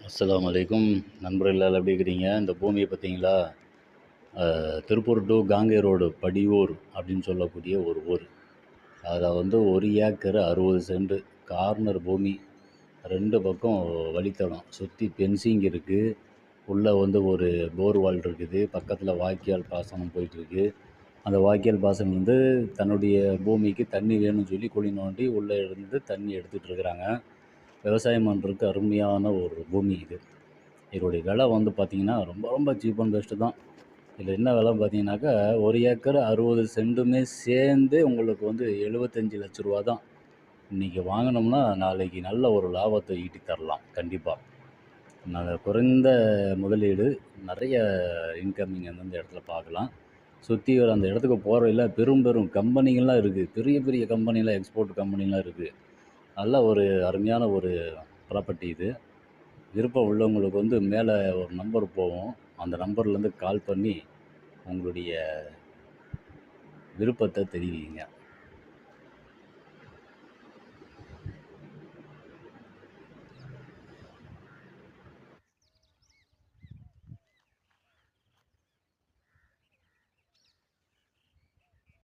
அஸ்ஸலாமு அலைக்கும். நண்பர்கள் எல்லாம் எப்படி இருக்கிறீங்க? இந்த பூமியை பார்த்தீங்களா? Tiruppur to Kangeya road Padiyur அப்படின்னு சொல்லக்கூடிய ஒரு ஊர். அதில் வந்து 1 ஏக்கர் 60 சென்ட் கார்னர் பூமி. 2 பக்கம் வழித்தடம். சுற்றி ஃபென்சிங் இருக்குது. உள்ளே வந்து ஒரு போர்வால் இருக்குது. பக்கத்தில் வாய்க்கால் பாசனம் போயிட்டுருக்கு. அந்த வாய்க்கால் பாசனம் வந்து தன்னுடைய பூமிக்கு தண்ணி வேணும்னு சொல்லி குழி நோண்டி உள்ளே இருந்து தண்ணி எடுத்துகிட்டு இருக்கிறாங்க. விவசாயம் பண்ணுறதுக்கு அருமையான ஒரு பூமி இது. இதோடைய விலை வந்து பார்த்திங்கன்னா ரொம்ப ரொம்ப சீப் அண்ட் பெஸ்ட்டு தான். இதில் என்ன விலைன்னு பார்த்தீங்கன்னாக்கா 1 ஏக்கர் 60 சென்ட்டுமே சேர்ந்து உங்களுக்கு வந்து 75 லட்ச ரூபா தான். இன்றைக்கி வாங்கினோம்னா நாளைக்கு நல்ல ஒரு லாபத்தை ஈட்டி தரலாம் கண்டிப்பாக. குறைந்த முதலீடு, நிறைய இன்கமிங் அந்தந்த இடத்துல பார்க்கலாம். சுற்றி வர அந்த இடத்துக்கு போகிற வழியில் பெரும் பெரும் கம்பெனிகள்லாம் இருக்குது. பெரிய பெரிய கம்பெனிலாம், எக்ஸ்போர்ட் கம்பெனிலாம் இருக்குது. நல்ல ஒரு அருமையான ஒரு ப்ராப்பர்ட்டி இது. விருப்பம் உள்ளவங்களுக்கு வந்து மேலே ஒரு நம்பர் போகும். அந்த நம்பர்லேருந்து கால் பண்ணி உங்களுடைய விருப்பத்தை தெரிவிங்க.